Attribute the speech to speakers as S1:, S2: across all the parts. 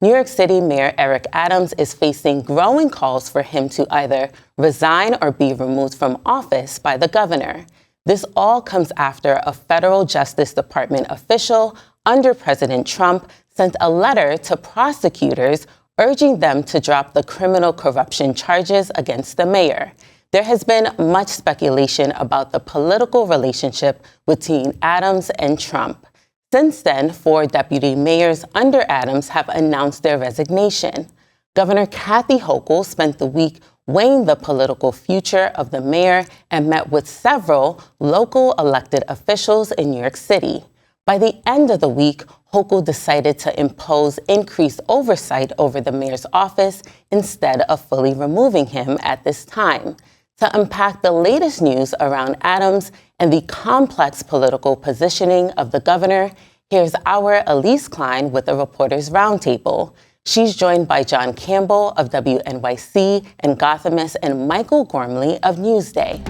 S1: New York City Mayor Eric Adams is facing growing calls for him to either resign or be removed from office by the governor. This all comes after a federal Justice Department official under President Trump sent a letter to prosecutors urging them to drop the criminal corruption charges against the mayor. There has been much speculation about the political relationship between Adams and Trump. Since then, 4 deputy mayors under Adams have announced their resignation. Governor Kathy Hochul spent the week weighing the political future of the mayor and met with several local elected officials in New York City. By the end of the week, Hochul decided to impose increased oversight over the mayor's office instead of fully removing him at this time. To unpack the latest news around Adams and the complex political positioning of the governor, here's our Elise Klein with the Reporters Roundtable. She's joined by Jon Campbell of WNYC and Gothamist and Michael Gormley of Newsday.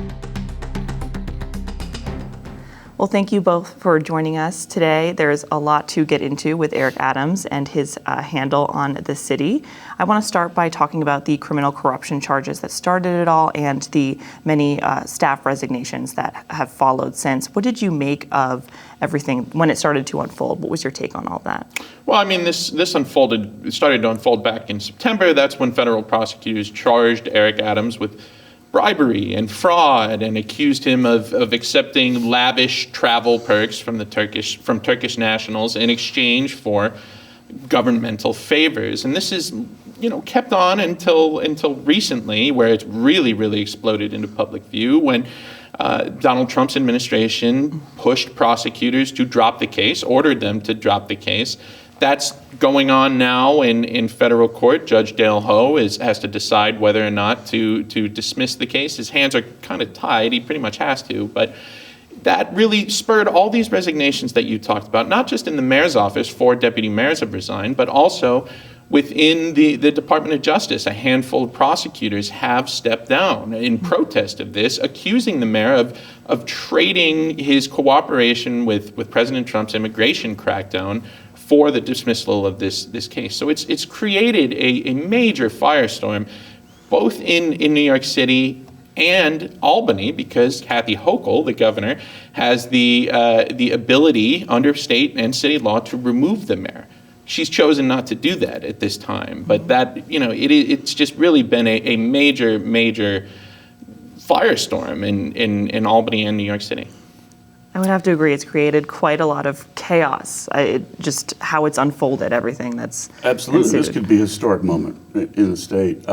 S2: Well, thank you both for joining us today. There's a lot to get into with Eric Adams and his handle on the city. I want to start by talking about the criminal corruption charges that started it all and the many staff resignations that have followed since. What did you make of everything when it started to unfold? What was your take on all that?
S3: Well, I mean, this started to unfold back in September. That's when federal prosecutors charged Eric Adams with bribery and fraud and accused him of accepting lavish travel perks from Turkish nationals in exchange for governmental favors. And this is, kept on until recently, where it's really exploded into public view when Donald Trump's administration pushed prosecutors to drop the case, ordered them to drop the case. That's going on now in federal court. Judge Dale Ho has to decide whether or not to dismiss the case. His hands are kind of tied. He pretty much has to. But that really spurred all these resignations that you talked about, not just in the mayor's office, 4 deputy mayors have resigned, but also within the Department of Justice. A handful of prosecutors have stepped down in protest of this, accusing the mayor of trading his cooperation with President Trump's immigration crackdown for the dismissal of this case. So it's created a major firestorm, both in New York City and Albany, because Kathy Hochul, the governor, has the ability under state and city law to remove the mayor. She's chosen not to do that at this time, but that it's just really been a major firestorm in Albany and New York City.
S2: I would have to agree. It's created quite a lot of chaos. Just how it's unfolded, everything that's
S4: absolutely ensued. This could be a historic moment in the state.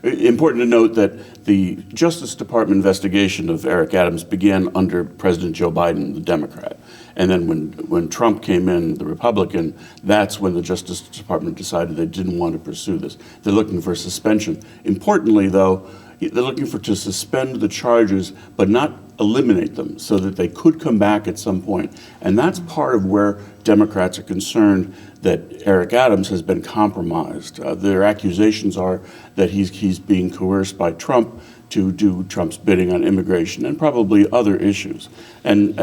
S4: Important to note that the Justice Department investigation of Eric Adams began under President Joe Biden, the Democrat. And then when Trump came in, the Republican, that's when the Justice Department decided they didn't want to pursue this. They're looking for suspension. Importantly, though, they're looking to suspend the charges, but not eliminate them, so that they could come back at some point. And that's part of where Democrats are concerned that Eric Adams has been compromised. Their accusations are that he's being coerced by Trump to do Trump's bidding on immigration and probably other issues. And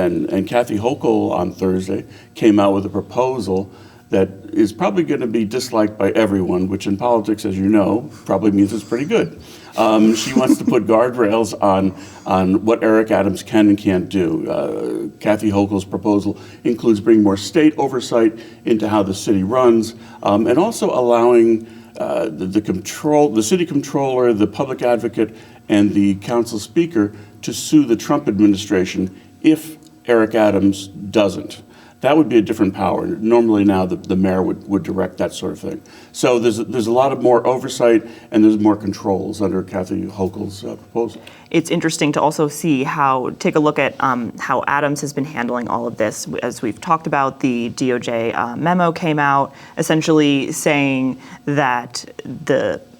S4: Kathy Hochul on Thursday came out with a proposal that is probably going to be disliked by everyone, which in politics, as you know, probably means it's pretty good. She wants to put guardrails on what Eric Adams can and can't do. Kathy Hochul's proposal includes bringing more state oversight into how the city runs, and also allowing the city controller, the public advocate, and the council speaker to sue the Trump administration if Eric Adams doesn't. That would be a different power. Normally now the mayor would direct that sort of thing. So there's a lot of more oversight and there's more controls under Kathy Hochul's proposal.
S2: It's interesting to also see take a look at how Adams has been handling all of this. As we've talked about, the DOJ memo came out essentially saying that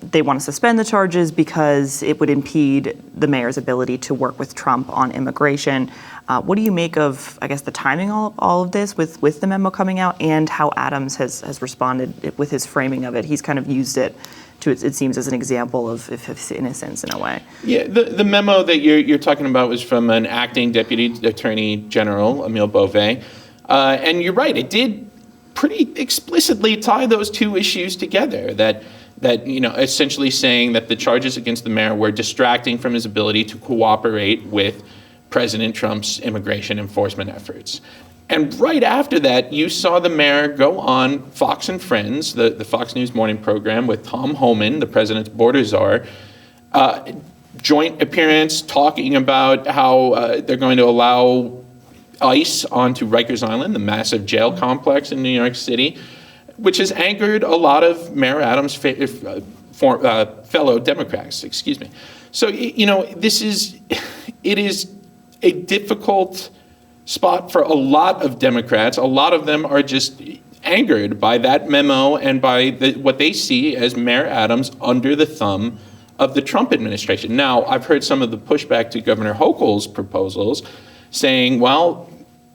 S2: they want to suspend the charges because it would impede the mayor's ability to work with Trump on immigration. What do you make of, I guess, the timing of all of this with the memo coming out and how Adams has responded with his framing of it? He's kind of used it to, it seems, as an example of his innocence in a way.
S3: Yeah, the memo that you're talking about was from an acting Deputy Attorney General, Emile Beauvais. And you're right, it did pretty explicitly tie those two issues together, that essentially saying that the charges against the mayor were distracting from his ability to cooperate with President Trump's immigration enforcement efforts. And right after that, you saw the mayor go on Fox and Friends, the Fox News morning program with Tom Homan, the president's border czar, joint appearance talking about how they're going to allow ICE onto Rikers Island, the massive jail complex in New York City, which has angered a lot of Mayor Adams' fellow Democrats. Excuse me. So it is a difficult spot for a lot of Democrats. A lot of them are just angered by that memo and by what they see as Mayor Adams under the thumb of the Trump administration. Now, I've heard some of the pushback to Governor Hochul's proposals saying, well,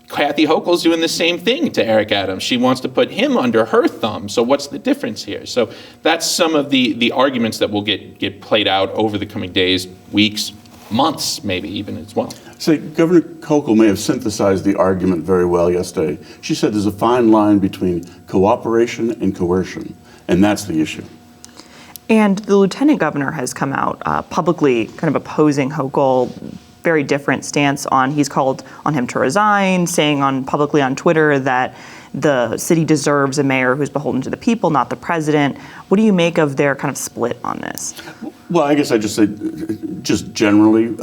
S3: Kathy Hochul's doing the same thing to Eric Adams. She wants to put him under her thumb. So what's the difference here? So that's some of the arguments that will get played out over the coming days, weeks, months, maybe even as well.
S4: So Governor Hochul may have synthesized the argument very well yesterday. She said there's a fine line between cooperation and coercion, and that's the issue.
S2: And the lieutenant governor has come out publicly kind of opposing Hochul, very different stance he's called on him to resign, saying publicly on Twitter that the city deserves a mayor who's beholden to the people, not the president. What do you make of their kind of split on this?
S4: Well, I guess I just say, just generally,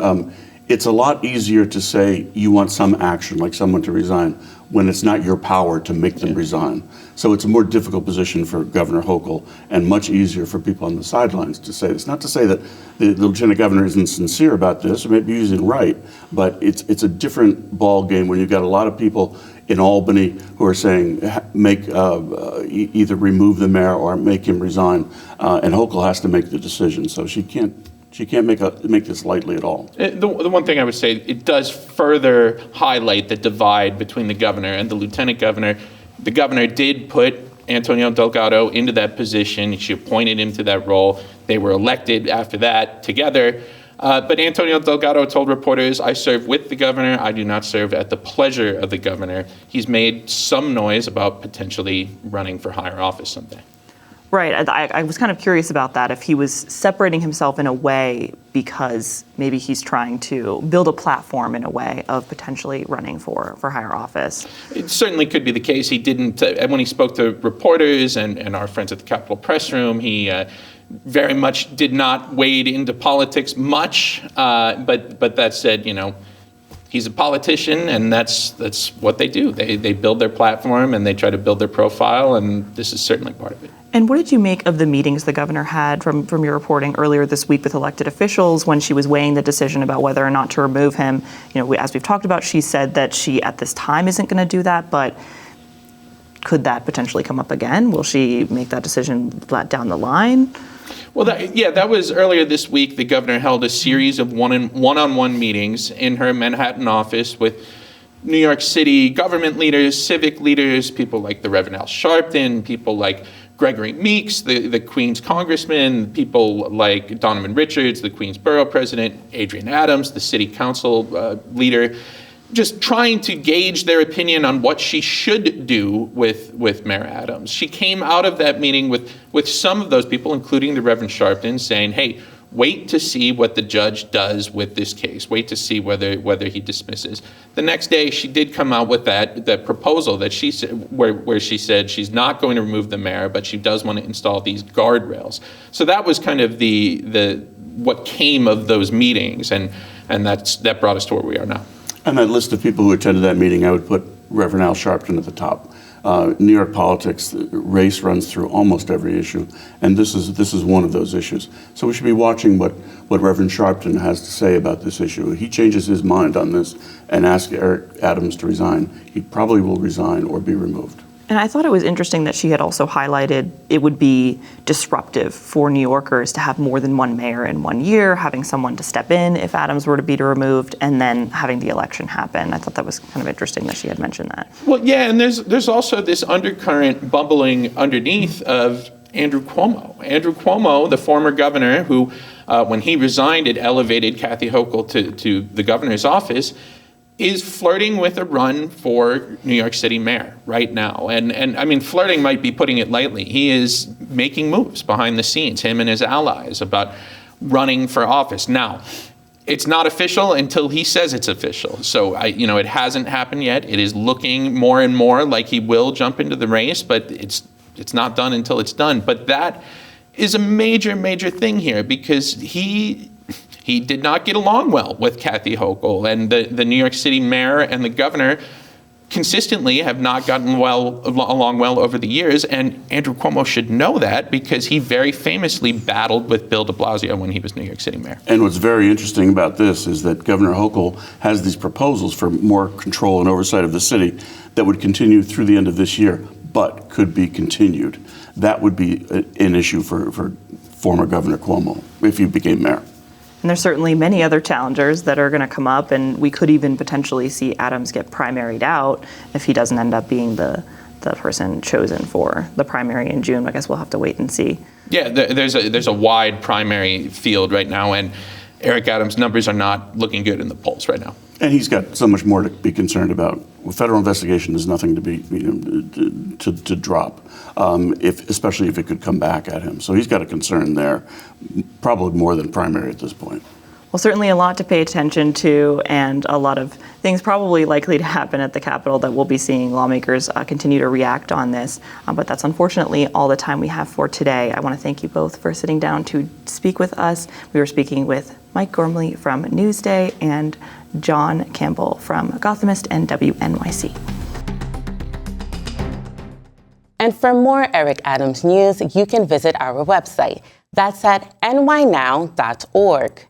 S4: it's a lot easier to say you want some action, like someone to resign, when it's not your power to make them resign. So it's a more difficult position for Governor Hochul and much easier for people on the sidelines to say this. Not to say that the lieutenant governor isn't sincere about this, or maybe he's right, but it's a different ball game when you've got a lot of people in Albany who are saying either remove the mayor or make him resign, and Hochul has to make the decision. So she can't make this lightly at all.
S3: The one thing I would say, it does further highlight the divide between the governor and the lieutenant governor. The governor did put Antonio Delgado into that position. She appointed him to that role. They were elected after that together. But Antonio Delgado told reporters, I serve with the governor. I do not serve at the pleasure of the governor. He's made some noise about potentially running for higher office someday.
S2: Right. I was kind of curious about that, if he was separating himself in a way because maybe he's trying to build a platform in a way of potentially running for higher office.
S3: It certainly could be the case. He didn't, when he spoke to reporters and our friends at the Capitol Press Room, he very much did not wade into politics much. But that said, he's a politician, and that's what they do. They build their platform and they try to build their profile, and this is certainly part of it.
S2: And what did you make of the meetings the governor had from your reporting earlier this week with elected officials when she was weighing the decision about whether or not to remove him? As we've talked about, she said that she at this time isn't going to do that, but could that potentially come up again? Will she make that decision down the line?
S3: Well, that was earlier this week. The governor held a series of one-on-one meetings in her Manhattan office with New York City government leaders, civic leaders, people like the Reverend Al Sharpton, people like Gregory Meeks, the Queens congressman, people like Donovan Richards, the Queens borough president, Adrian Adams, the city council leader, just trying to gauge their opinion on what she should do with Mayor Adams. She came out of that meeting with some of those people, including the Reverend Sharpton, saying, hey, wait to see what the judge does with this case. Wait to see whether he dismisses. The next day, she did come out with that proposal that she said, where she said she's not going to remove the mayor, but she does want to install these guardrails. So that was kind of the what came of those meetings, and that brought us to where we are now.
S4: And that list of people who attended that meeting, I would put Reverend Al Sharpton at the top. New York politics, race runs through almost every issue, and this is one of those issues. So we should be watching what Reverend Sharpton has to say about this issue. If he changes his mind on this and asks Eric Adams to resign, he probably will resign or be removed.
S2: And I thought it was interesting that she had also highlighted it would be disruptive for New Yorkers to have more than one mayor in 1 year, having someone to step in if Adams were to be removed, and then having the election happen. I thought that was kind of interesting that she had mentioned that.
S3: Well, yeah, and there's also this undercurrent bubbling underneath of Andrew Cuomo. Andrew Cuomo, the former governor who, when he resigned, it elevated Kathy Hochul to the governor's office. is flirting with a run for New York City mayor right now. And I mean, flirting might be putting it lightly. He is making moves behind the scenes, him and his allies, about running for office. Now, it's not official until he says it's official. So, it hasn't happened yet. It is looking more and more like he will jump into the race, but it's not done until it's done. But that is a major, major thing here, because he did not get along well with Kathy Hochul, and the New York City mayor and the governor consistently have not gotten along well over the years, and Andrew Cuomo should know that, because he very famously battled with Bill de Blasio when he was New York City mayor.
S4: And what's very interesting about this is that Governor Hochul has these proposals for more control and oversight of the city that would continue through the end of this year, but could be continued. That would be an issue for former Governor Cuomo if he became mayor.
S2: And there's certainly many other challengers that are going to come up, and we could even potentially see Adams get primaried out if he doesn't end up being the person chosen for the primary in June. I guess we'll have to wait and see. Yeah,
S3: there's a wide primary field right now, and Eric Adams' numbers are not looking good in the polls right now.
S4: And he's got so much more to be concerned about. Federal investigation is nothing to be to drop, especially if it could come back at him. So he's got a concern there, probably more than primary at this point.
S2: Well, certainly a lot to pay attention to, and a lot of things probably likely to happen at the Capitol that we'll be seeing lawmakers continue to react on this. But that's unfortunately all the time we have for today. I want to thank you both for sitting down to speak with us. We were speaking with Mike Gormley from Newsday and Jon Campbell from Gothamist and WNYC.
S1: And for more Eric Adams news, you can visit our website. That's at nynow.org.